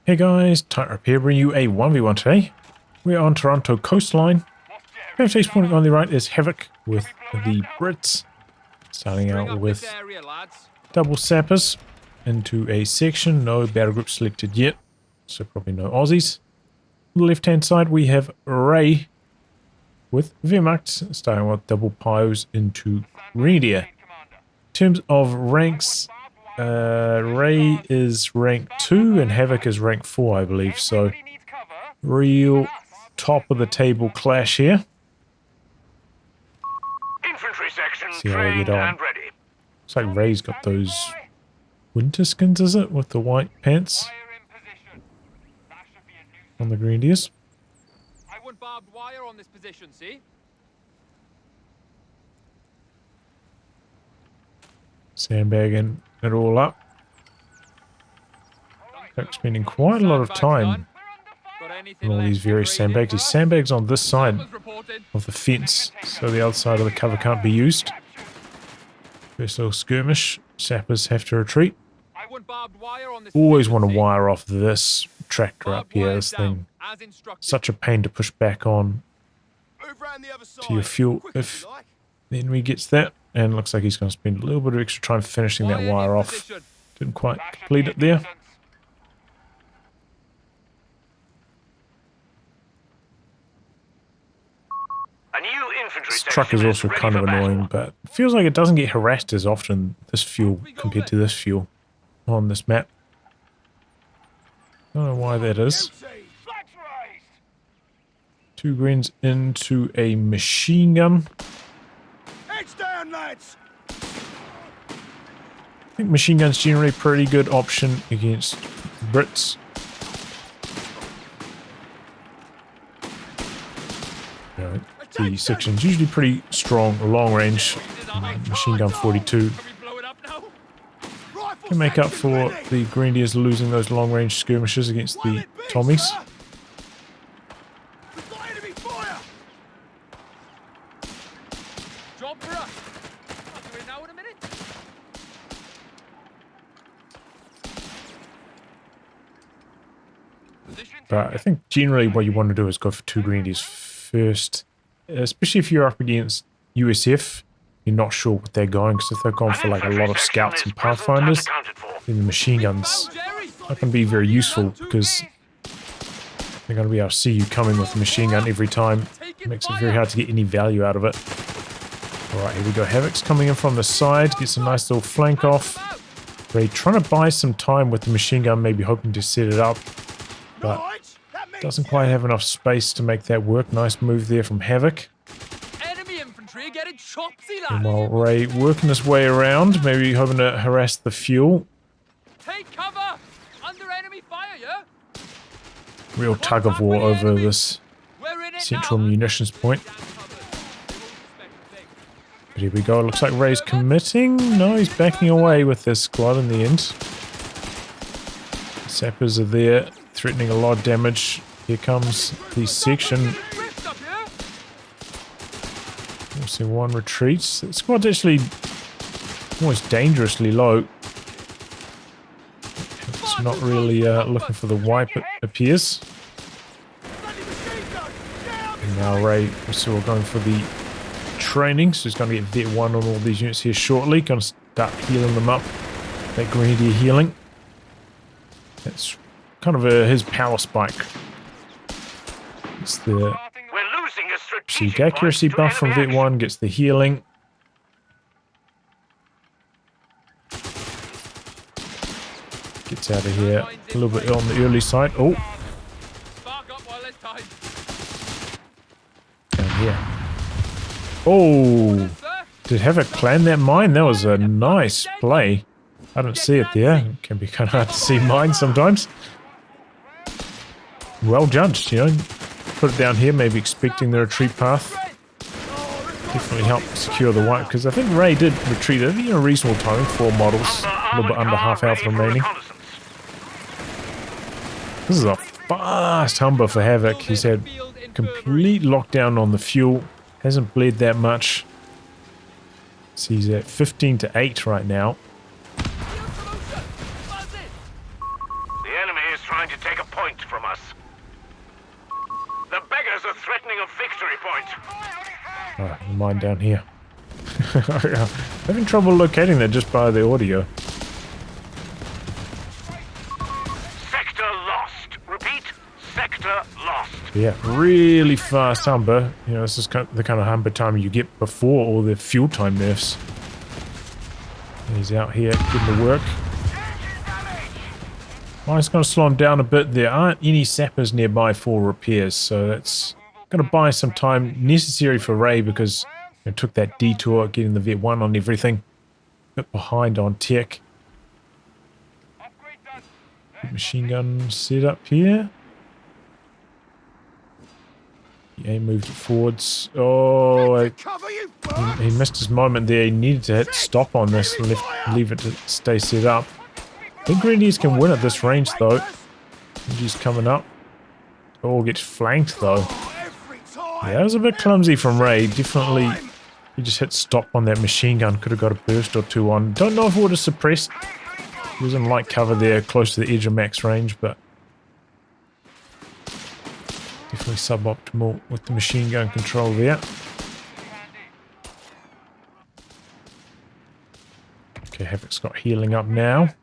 Hey guys, Tightrope here, bringing you a 1v1 today. We're on Taranto Coastline. Stage pointing on the right is Havoc with the Brits. Starting out with double sappers into a section. No battle group selected yet, so probably no Aussies. On the left hand side we have Ray with Wehrmacht, starting with double pios into Grenadier. In terms of ranks, Ray is rank 2 and Havoc is rank 4, I believe, so real top of the table clash here. See how we get on. Looks like Ray's got those winter skins, is it? With the white pants on the Grenadiers. I want barbed wire on this position, see? Sandbagging it all up. Spending quite a lot of time on all these various sandbags. These sandbags on this side of the fence, so the other side of the cover can't be used. First little skirmish. Sappers have to retreat. Always want to wire off this tractor up here. This thing, such a pain to push back on to your fuel if the enemy gets that. And looks like he's going to spend a little bit of extra time finishing that wire off. Didn't quite complete it there. This truck is also kind of annoying, but it feels like it doesn't get harassed as often, this fuel, compared to this fuel on this map. I don't know why that is. 2 greens into a machine gun. I think machine guns generally a pretty good option against Brits. You know, the section's usually pretty strong, long range. Machine gun 42 can make up for the Grenadiers losing those long range skirmishes against the Tommies. But I think generally what you want to do is go for 2 Grenadiers first. Especially if you're up against USF, you're not sure what they're going, because if they're going for like a lot of scouts and pathfinders, then the machine guns are going to be very useful, because they're going to be able to see you coming with the machine gun every time. It makes it very hard to get any value out of it. Alright, here we go. Havoc's coming in from the side, gets a nice little flank off. Ray trying to buy some time with the machine gun, maybe hoping to set it up, but doesn't quite have enough space to make that work. Nice move there from Havoc. And while Ray working his way around, maybe hoping to harass the fuel. Take cover under enemy fire, yeah? Real tug of war over this central munitions point. But here we go. Looks like Ray's committing. No, he's backing away with this squad in the end. The sappers are there, threatening a lot of damage. Here comes the section. Also one retreats. The squad's actually almost dangerously low. It's not really looking for the wipe, it appears. And now Ray is still going for the training, so he's going to get vet 1 on all these units here shortly. Going to start healing them up. That Grenadier healing. That's kind of his power spike. It's the perceived accuracy buff from vet 1, gets the healing. Gets out of here a little bit on the early side. Oh! Down here. Oh! Did Havoc plan that mine? That was a nice play. I don't see it there. It can be kind of hard to see mine sometimes. Well judged, you know. Put it down here, maybe expecting the retreat path. Definitely help secure the wipe, because I think Ray did retreat at a reasonable time. 4 models, a little bit under half health remaining. This is a fast Humber for Havoc. He's had complete lockdown on the fuel. Hasn't bled that much. So he's at 15 to 8 right now. The enemy is trying to to take a point from us. The beggars are threatening a victory point. Oh, the mine down here. Having trouble locating that just by the audio. Sector lost. Repeat, sector lost. Yeah, really fast Humber. You know, this is the kind of Humber time you get before all the fuel time nerfs. He's out here getting to work. Mine's going to slow him down a bit. There aren't any sappers nearby for repairs, so that's going to buy some time necessary for Ray because it took that detour getting the Vet 1 on everything. A bit behind on tech. Machine gun set up here. He moved it forwards. Oh, he missed his moment there. He needed to hit stop on this and leave it to stay set up. I think Grenadiers can win at this range though. He's coming up. Oh, gets flanked though. Yeah, that was a bit clumsy from Ray. Definitely, he just hit stop on that machine gun. Could have got a burst or two on. Don't know if it would have suppressed. He was in light cover there, close to the edge of max range, but definitely suboptimal with the machine gun control there. Okay, Havoc's got healing up now.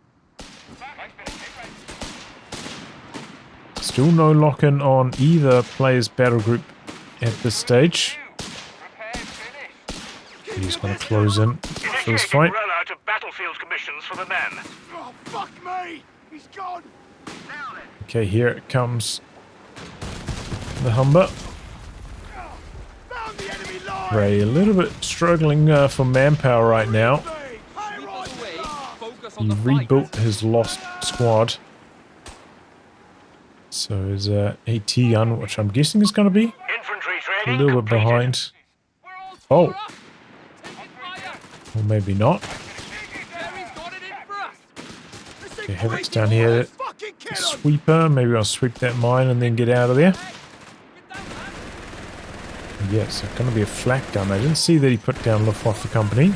Still no lock-in on either player's battle group at this stage. He's going to close in for this fight. Rollout of battlefield commissions for the men. Oh, fuck me! He's gone! Okay, here it comes. The Humber. Found the enemy line! Ray a little bit struggling for manpower right now. He rebuilt his lost squad. So his AT gun, which I'm guessing is going to be Infantry a training little bit completed. behind. Oh, or maybe not. Okay, Havoc's down here. Sweeper, maybe I'll sweep that mine and then get out of there. Yes, it's going to be a flak gun. I didn't see that he put down Luftwaffe company.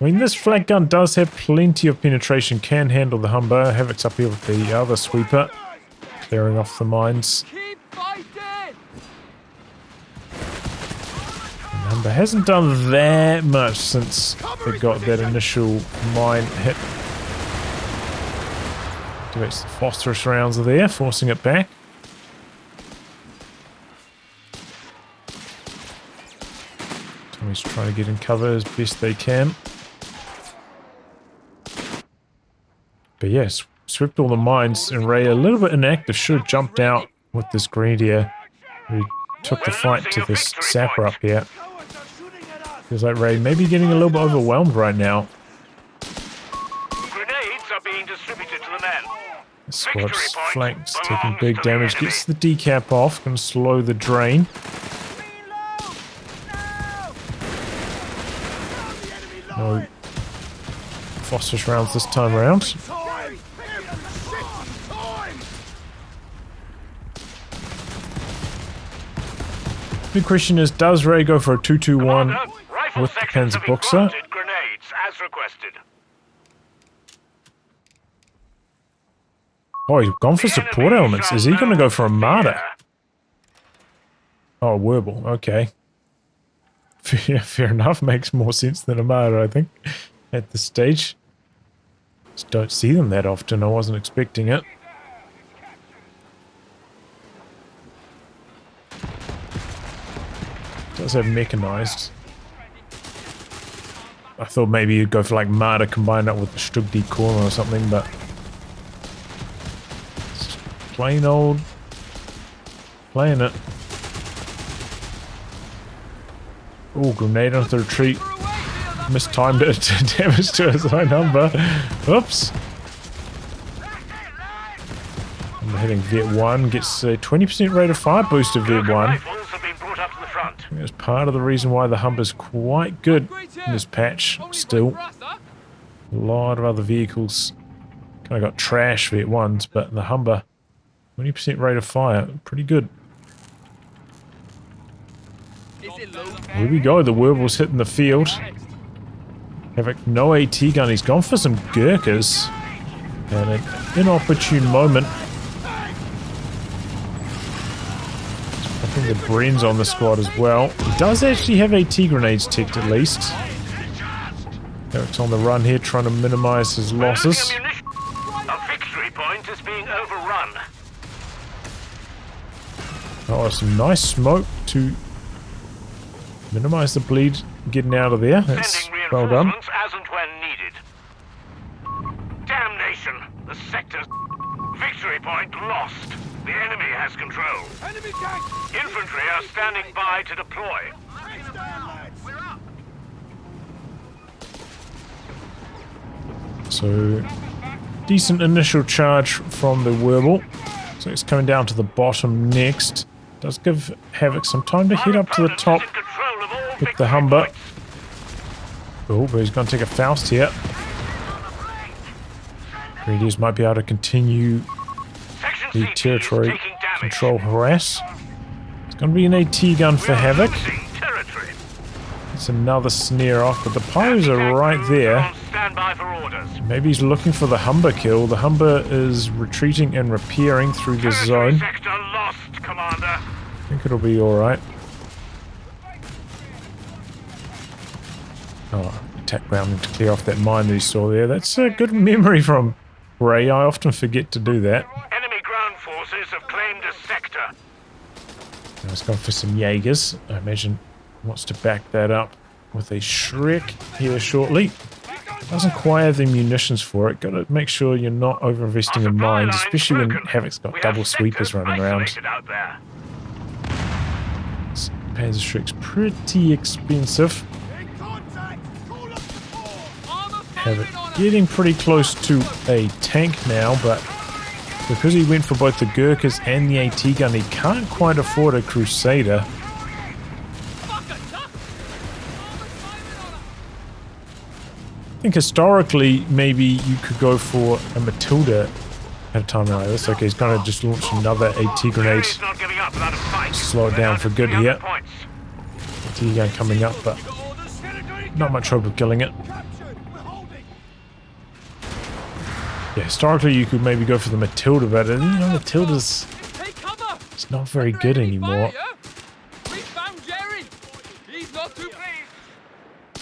I mean, this flak gun does have plenty of penetration, can handle the Humber. Havoc's up here with the other sweeper, clearing off the mines. Keep fighting! The Humber hasn't done that much since they got that initial mine hit. Activates the phosphorus rounds are there, forcing it back. Tommy's trying to get in cover as best they can. But yes, swept all the mines, and Ray, a little bit inactive, should have jumped out with this Grenadier. He took the fight to this sapper up here. Feels like Ray maybe getting a little bit overwhelmed right now. Grenades are being distributed to the men. The squad's flanked, taking big damage. Gets the decap off, going to slow the drain. No phosphorus rounds this time around. The question is, does Ray go for a 2-2-1 with the Panzerboxer? Grenades as requested. Oh, he's gone for support elements. Is he going to go for a Marder? Oh, Werble. Okay. Fair enough. Makes more sense than a Marder, I think, at this stage. Just don't see them that often. I wasn't expecting it. Does have mechanized. I thought maybe you'd go for like Marder combined up with the Stugdi corner or something, but it's plain old playing it. Oh, grenade onto the retreat. Mistimed it to damage to his own Humber. Oops. I'm hitting Vet 1, gets a 20% rate of fire boost of Vet 1. Rifles have been brought up to the front. That's part of the reason why the Humber's quite good in this patch still. A lot of other vehicles kind of got trash Vet 1s, but the Humber, 20% rate of fire, pretty good. Here we go, the Werble's hitting the field. Havoc, no AT gun, he's gone for some Gurkhas. And an inopportune moment. I think the Bren's on the squad as well. He does actually have AT grenades ticked at least. Eric's on the run here, trying to minimize his losses. A victory point is being overrun. Oh, some nice smoke to minimize the bleed getting out of there. That's Sending well done. reinforcements as and when needed. Damnation! The sector's victory point lost. The enemy has control. Enemy tank! Infantry are standing by to deploy. We're up. So, decent initial charge from the Wehrmacht. So it's coming down to the bottom next. Does give Havoc some time to head up to the top with the Humber. Oh, but he's going to take a Faust here. Greedies might be able to continue the territory control harass. It's going to be an AT gun for Havoc. It's another snare off, but the Pyros are right there. Maybe he's looking for the Humber kill. The Humber is retreating and repairing through this zone. I think it'll be alright. Oh, attack grounding to clear off that mine that he saw there. That's a good memory from Ray. I often forget to do that. Enemy ground forces have claimed a sector. Now he's gone for some Jaegers. I imagine he wants to back that up with a Shrek here shortly. Doesn't quite have the munitions for it. Gotta make sure you're not over-investing in mines, especially when Havoc's got double sweepers running around. Panzer Shrek's pretty expensive. Havoc getting pretty close to a tank now, but because he went for both the Gurkhas and the AT gun, he can't quite afford a Crusader. I think historically, maybe you could go for a Matilda at a time like this. Okay, he's going to just launch another AT grenade. Slow it down for good here. AT gun coming up, but not much hope of killing it. Yeah, historically you could maybe go for the Matilda, but you know, Matilda's it's not very good anymore.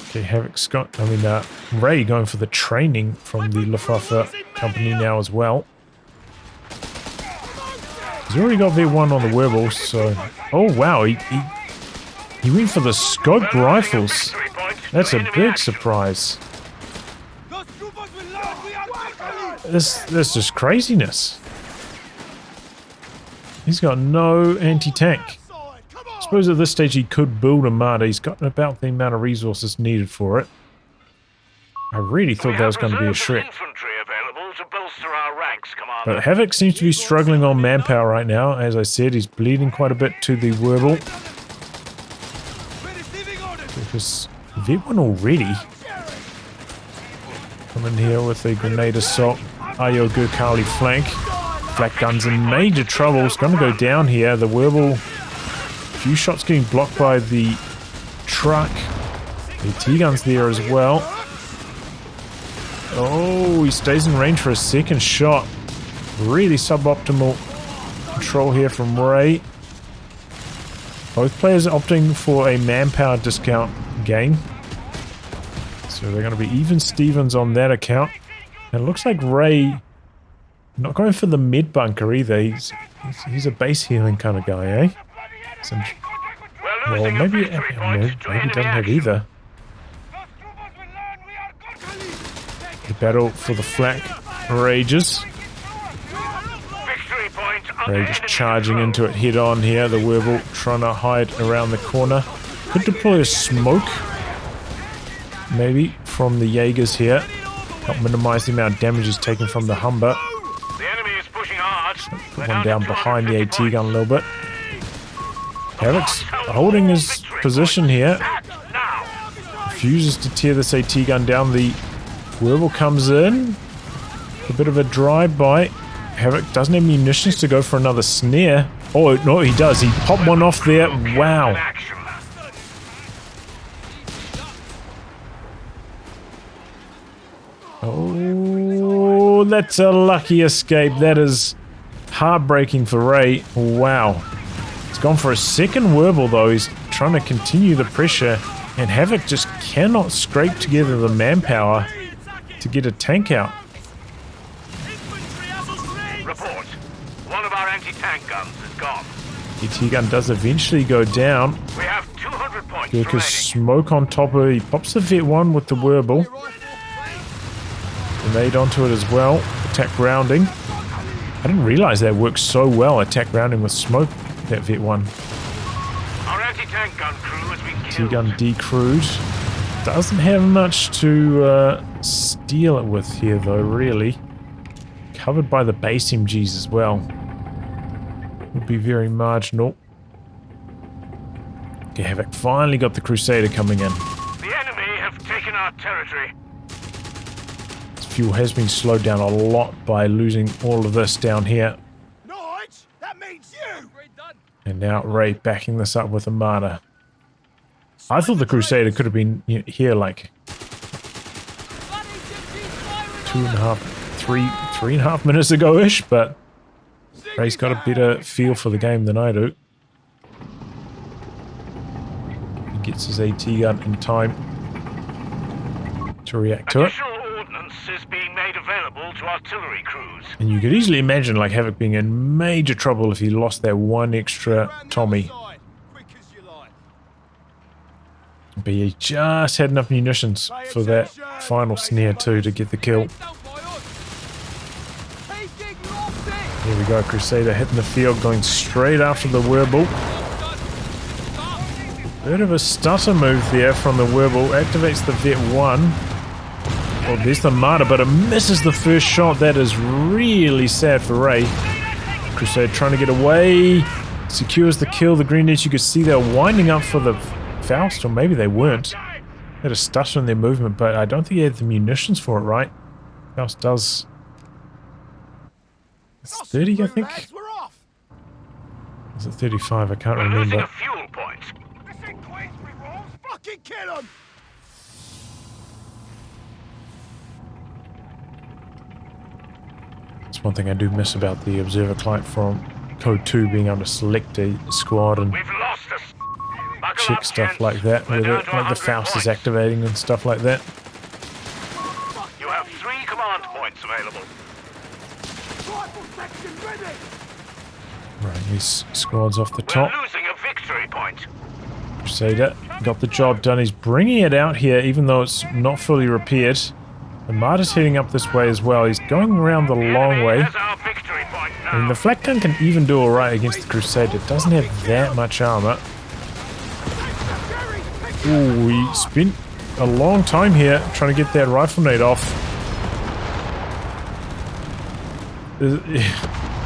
Okay, Havoc's got, Ray going for the training from the Luftwaffe company now as well. He's already got V1 on the Wehrmacht, so... Oh wow, he went for the scoped rifles. That's a big surprise. This just craziness. He's got no anti-tank. I suppose at this stage he could build a Marder. He's got about the amount of resources needed for it. I really thought that was going to be a Shrek. But Havoc seems to be struggling on manpower right now. As I said, he's bleeding quite a bit to the Wehrmacht. Because V1 already. Come in here with a grenade assault. Ayo Gurkhali flank. Black gun's in major trouble. It's going to go down here. The Wehrmacht, a few shots getting blocked by the truck. The T-gun's there as well. Oh, he stays in range for a second shot. Really suboptimal control here from Ray. Both players are opting for a manpower discount game. So they're going to be even Stevens on that account. And it looks like Ray not going for the mid bunker either. He's a base healing kind of guy, eh? Well, maybe he doesn't have either. The battle for the flank rages. Ray just charging into it head on here. The Wehrmacht trying to hide around the corner. Could deploy a smoke. Maybe from the Jaegers here. Help minimize the amount of damage he's taken from the Humber. Put one down behind the AT gun a little bit. Havoc's holding his position here. Refuses to tear this AT gun down. The Wehrmacht comes in. A bit of a drive-by. Havoc doesn't have munitions to go for another snare. Oh, no, he does. He popped one off there. Wow. Oh, that's a lucky escape. That is heartbreaking for Ray. Wow. He's gone for a second Wehrmacht though. He's trying to continue the pressure, and Havoc just cannot scrape together the manpower to get a tank out. Report. One of our anti-tank guns is gone. The AT gun does eventually go down. We have 200 points Gurkha's remaining. smoke on top of it. He pops the Vet 1 with the Wehrmacht. Grenade onto it as well. Attack grounding. I didn't realize that works so well. Attack grounding with smoke, that Vet 1. Our anti-tank gun crew has been killed. T-gun decrewed. Doesn't have much to steal it with here though, really. Covered by the base MGs as well. Would be very marginal. Okay, Havoc finally got the Crusader coming in. The enemy have taken our territory. Fuel has been slowed down a lot by losing all of this down here. Nige, that means you! And now Ray backing this up with a Marder. I thought the Crusader could have been here like 3.5 minutes ago-ish, but Ray's got a better feel for the game than I do. He gets his AT gun in time to react to it. Additional ordnance is being made available to artillery crews. And you could easily imagine like Havoc being in major trouble if he lost that one extra Tommy. But he just had enough munitions for that final snare too to get the kill. Here we go, Crusader hitting the field, going straight after the Wehrmacht. Bit of a stutter move there from the Wehrmacht. Activates the Vet 1. Well, there's the Marder, but it misses the first shot. That is really sad for Ray. Crusader trying to get away. Secures the kill. The Grenadiers, you could see they're winding up for the Faust, or maybe they weren't. They had a stutter in their movement, but I don't think he had the munitions for it, right? Faust does. It's 30, I think? Is it 35? I can't We're losing remember. a fuel point. Fucking kill him! That's one thing I do miss about the Observer client from Code 2, being able to select a squad and We've lost us. Buckle check up, stuff gents. like that, We're with down it, to like the 100 Faust is points. activating and stuff like that. You have 3 command points available. Right, these squads off the We're top. losing a victory point. Crusader got the job done. He's bringing it out here, even though it's not fully repaired. The Marder's heading up this way as well. He's going around the long Enemy way. has our victory point now. I mean, the flak gun can even do alright against the Crusader. It doesn't have that much armor. Ooh, he spent a long time here trying to get that rifle nade off.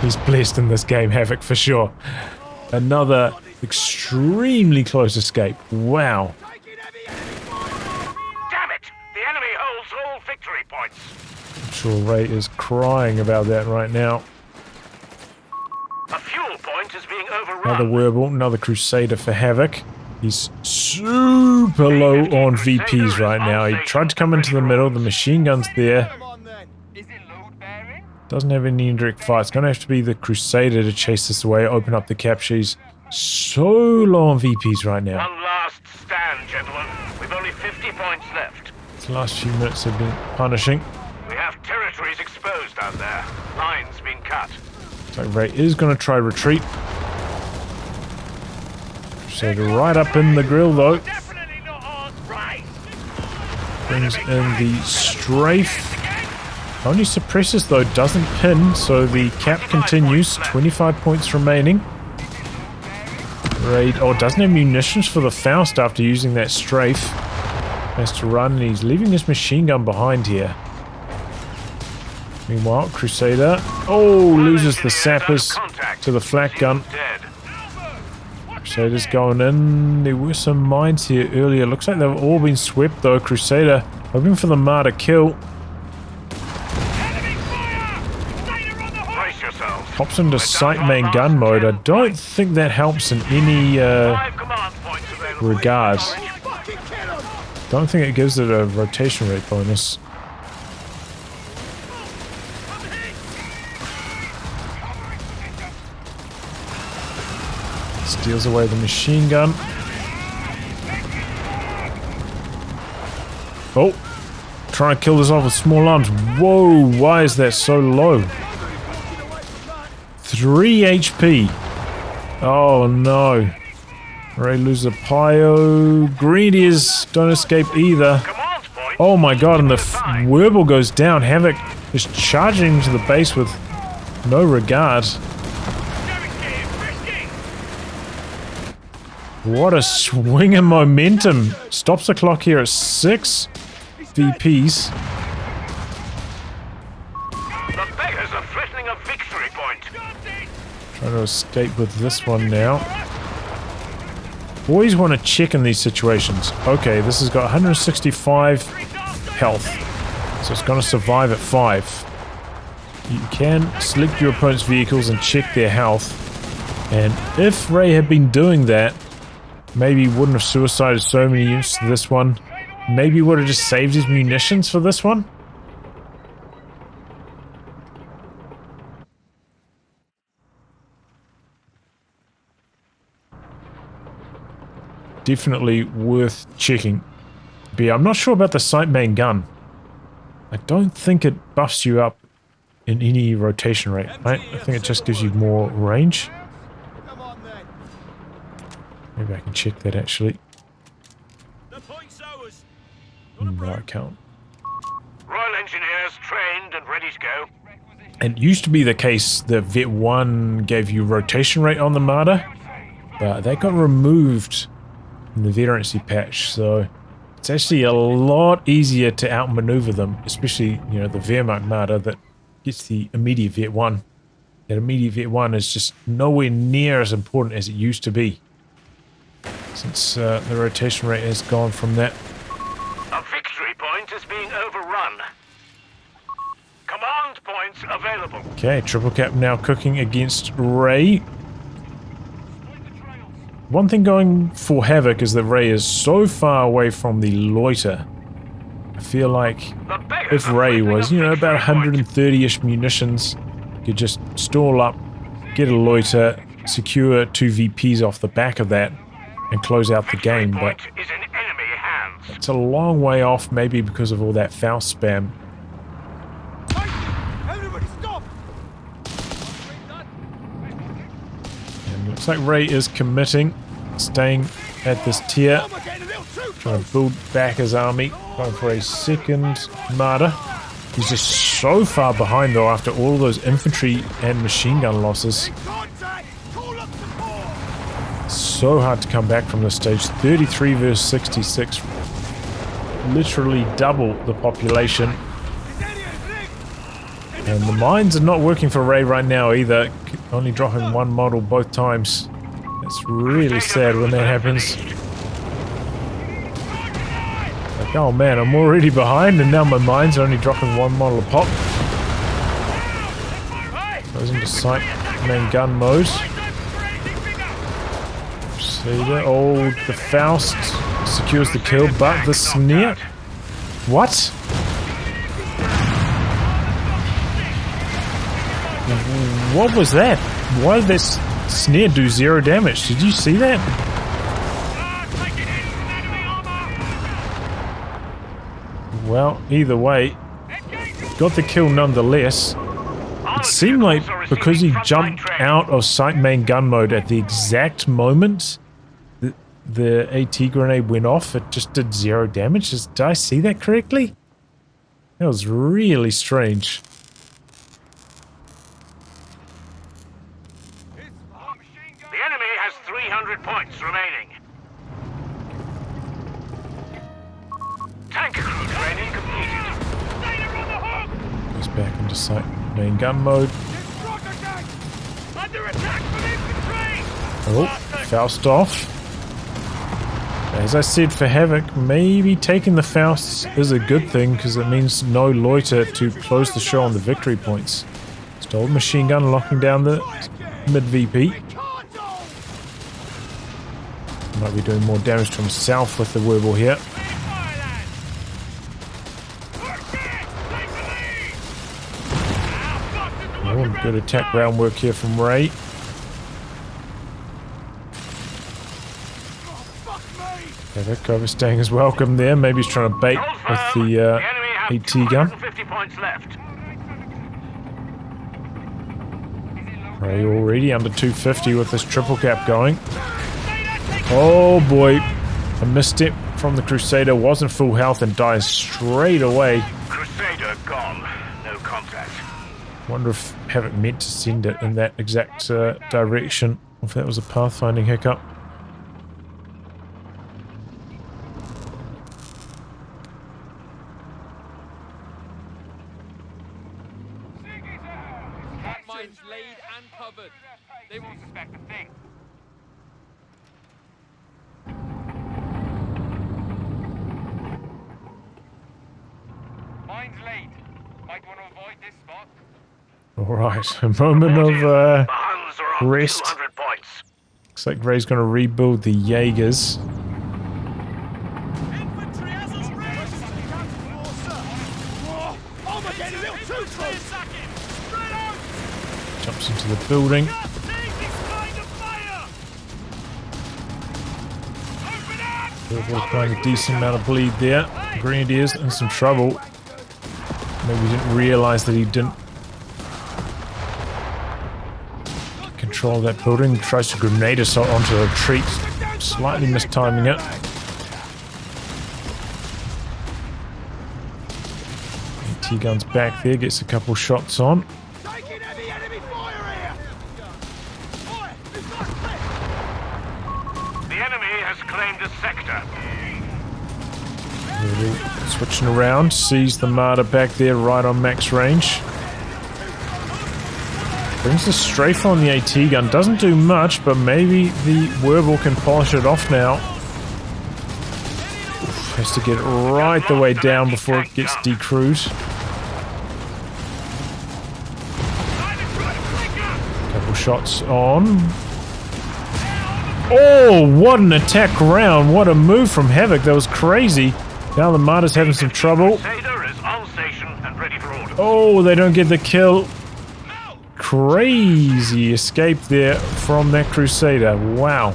He's blessed in this game, Havoc, for sure. Another extremely close escape. Wow. Damn it! The enemy holds all victory points. I'm sure Ray is crying about that right now. A fuel point is being overrun. Another Wehrmacht, another Crusader for Havoc. He's super low on VPs right now. He tried to come into the middle. The machine gun's there. Is it load bearing? Doesn't have any indirect fire. It's going to have to be the Crusader to chase this away, open up the capture. He's so low on VPs right now. One last stand, gentlemen. We've only 50 points left. The last few minutes have been punishing. We have territories exposed out there. Lines being cut. So Ray is going to try retreat. Crusader right up in the grill though. Definitely not ours, right? Brings in the strafe. Only suppresses though, doesn't pin, so the cap continues. 25 points remaining. Ray, oh, doesn't have munitions for the Faust after using that strafe. Has to run, and he's leaving his machine gun behind here. Meanwhile, Crusader, oh, loses the sappers to the flak gun. Dead. Crusader's going in. There were some mines here earlier. Looks like they've all been swept though. Crusader hoping for the Marder kill. Enemy fire! Crusader on the horse! Brace yourselves. Pops into sight main gun mode. I don't think that helps in any 5 command points available. regard. Fucking kill him! Don't think it gives it a rotation rate bonus. Steals away the machine gun. Oh, trying to kill this off with small arms. Whoa, why is that so low? 3 HP. Oh no. Ray loses a Pio. Greenies don't escape either. Oh my god, and the Werbel goes down. Havoc is charging into the base with no regard. What a swing in momentum. Stops the clock here at 6 VPs. The beggars are threatening a victory point. Trying to escape with this one now. Always want to check in these situations. Okay, this has got 165 health. So it's going to survive at 5. You can select your opponent's vehicles and check their health. And if Ray had been doing that, maybe he wouldn't have suicided so many units to this one. Maybe he would have just saved his munitions for this one. Definitely worth checking. But yeah, I'm not sure about the sight main gun. I don't think it buffs you up in any rotation rate, right? I think it just gives you more range. Maybe I can check that actually. No, I can't. Royal Engineers trained and ready to go. It used to be the case that Vet 1 gave you rotation rate on the Marder, but that got removed in the veterancy patch, so it's actually a lot easier to outmaneuver them, especially, you know, the Wehrmacht Marder that gets the immediate Vet 1. That immediate Vet 1 is just nowhere near as important as it used to be, since the rotation rate has gone from that. A victory point is being overrun. Command points available. Okay, Triple Cap now cooking against Ray. One thing going for Havoc is that Ray is so far away from the loiter. I feel like if Ray was, you know, about 130-ish munitions, could just stall up, get a loiter, secure 2 VPs off the back of that, and close out the game, but it's a long way off, maybe because of all that Faust spam. Everybody stop! And looks like Ray is committing, staying at this tier, trying to build back his army, going for a second Marder. He's just so far behind though after all those infantry and machine gun losses. So hard to come back from this stage. 33 versus 66. Literally double the population. And the mines are not working for Ray right now either. Only dropping 1 model both times. It's really sad when that happens. Like, oh man, I'm already behind and now my mines are only dropping 1 model a pop. Goes into sight main gun mode. Oh, the Faust secures the kill, but the Sneer... What? What was that? Why did this Sneer do 0 damage? Did you see that? Well, either way, got the kill nonetheless. It seemed like because he jumped out of sight main gun mode at the exact moment the AT grenade went off, it just did 0 damage. Did I see that correctly? That was really strange. The enemy has 300 points remaining. Tank crew training completed. Goes back into sight main gun mode. Under attack from infantry! Oh, Faust off. As I said, for Havoc, maybe taking the Fausts is a good thing because it means no loiter to close the show on the victory points. Stole machine gun locking down the mid VP. Might be doing more damage to himself with the Werbel here. Oh, good attack groundwork here from Ray. Havoc overstaying his welcome there. Maybe he's trying to bait with the enemy have AT gun. 250 points left. Ray already under 250 with this triple cap going. Oh boy. A misstep from the Crusader, wasn't full health and dies straight away. Crusader gone. No contact. Wonder if Havoc meant to send it in that exact direction, or if that was a pathfinding hiccup. Mine's laid and covered. They won't suspect a thing. Mine's laid. Might want to avoid this spot. Alright, a moment of The Huns are on rest. 200 points. Looks like Ray's going to rebuild the Jaegers. Infantry has us ready! Whoa, I'm getting a little too close! Jumps into the building. They're applying a decent amount of bleed there. Grenadiers in some trouble. Maybe he didn't realize that he didn't control that building. Tries to grenade assault onto a retreat. Slightly mistiming it. AT gun's back there, gets a couple shots on. Taking heavy enemy fire here! Oi, who's got The enemy has claimed a sector. Switching around, sees the Marder back there right on max range. Brings the strafe on the AT gun, doesn't do much, but maybe the Wehrmacht can polish it off now. Has to get right the way down before it gets decrewed. Couple shots on. Oh, what an attack round. What a move from Havoc. That was crazy. Now the Marder's having some trouble. Crusader is on station and ready for order. Oh, they don't get the kill. Crazy escape there from that Crusader. Wow.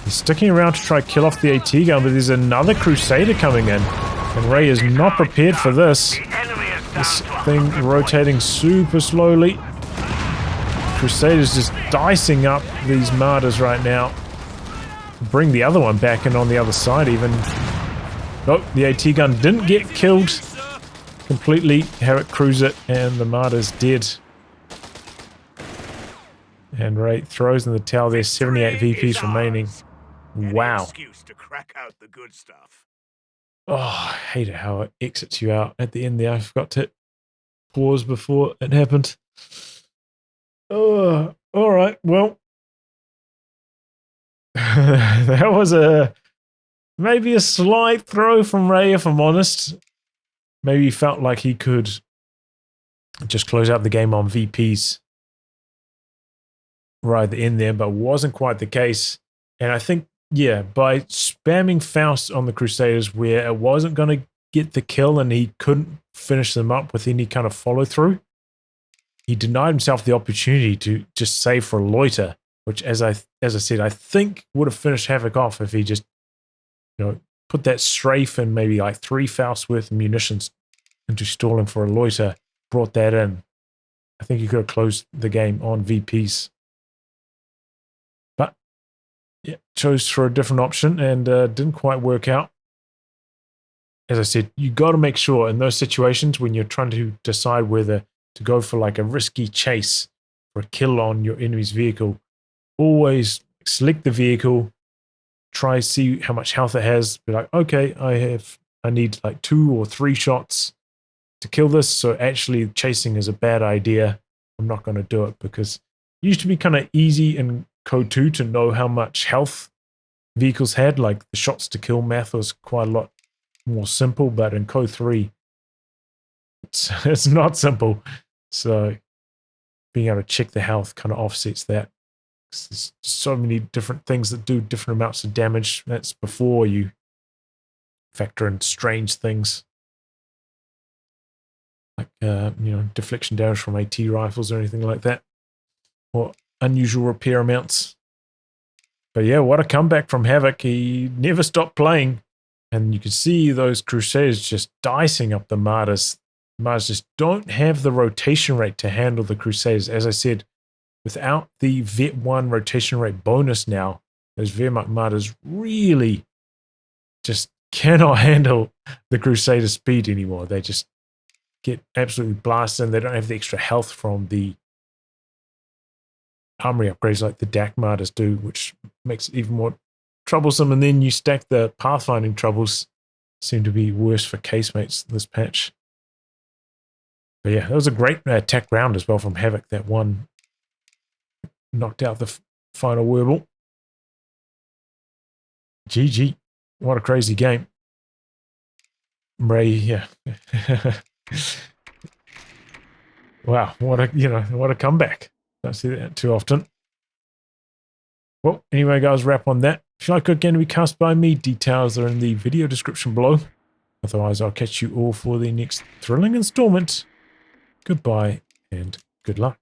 He's sticking around to try to kill off the AT gun, but there's another Crusader coming in. And Ray is not prepared for this. The enemy is down This to thing rotating super slowly. Crusader's just dicing up these Martyrs right now. Bring the other one back in on the other side even. Nope, the AT gun didn't get killed completely. Havoc crews it and the Martyr's dead. And Ray throws in the towel. There's 78 VPs remaining. Wow. Excuse to crack out the good stuff. Oh, I hate it how it exits you out at the end there. I forgot to pause before it happened. Oh, all right. Well, that was maybe a slight throw from Ray, if I'm honest. Maybe he felt like he could just close out the game on VPs right at the end there, but wasn't quite the case. And I think, yeah, by spamming Faust on the Crusaders where it wasn't going to get the kill and he couldn't finish them up with any kind of follow through, he denied himself the opportunity to just save for a loiter, which, as I said, I think would have finished Havoc off if he just, put that strafe and maybe like 3 Faust worth of munitions into stalling for a loiter, brought that in. I think he could have closed the game on VPs. But yeah, chose for a different option and didn't quite work out. As I said, you got to make sure in those situations when you're trying to decide whether to go for like a risky chase for a kill on your enemy's vehicle, always select the vehicle, try see how much health it has, be like, okay, I need like 2 or 3 shots to kill this, so actually chasing is a bad idea. I'm not going to do it, because it used to be kind of easy in Code 2 to know how much health vehicles had, like the shots to kill math was quite a lot more simple, but in Code 3 it's not simple. So being able to check the health kind of offsets that. There's so many different things that do different amounts of damage. That's before you factor in strange things like deflection damage from AT rifles or anything like that, or unusual repair amounts. But yeah, what a comeback from Havoc. He never stopped playing. And you can see those Crusaders just dicing up the Martyrs. Martyrs just don't have the rotation rate to handle the Crusaders. As I said, without the Vet 1 rotation rate bonus now, those Wehrmacht Martyrs really just cannot handle the Crusader speed anymore. They just get absolutely blasted, and they don't have the extra health from the armory upgrades like the DAC Martyrs do, which makes it even more troublesome. And then you stack the pathfinding troubles, seem to be worse for casemates this patch. But yeah, that was a great attack round as well from Havoc. That one knocked out the final Werble. GG. What a crazy game. Ray, yeah. Wow, what a comeback. Don't see that too often. Well, anyway, guys, wrap on that. If you like a game to be cast by me, details are in the video description below. Otherwise, I'll catch you all for the next thrilling installment. Goodbye and good luck.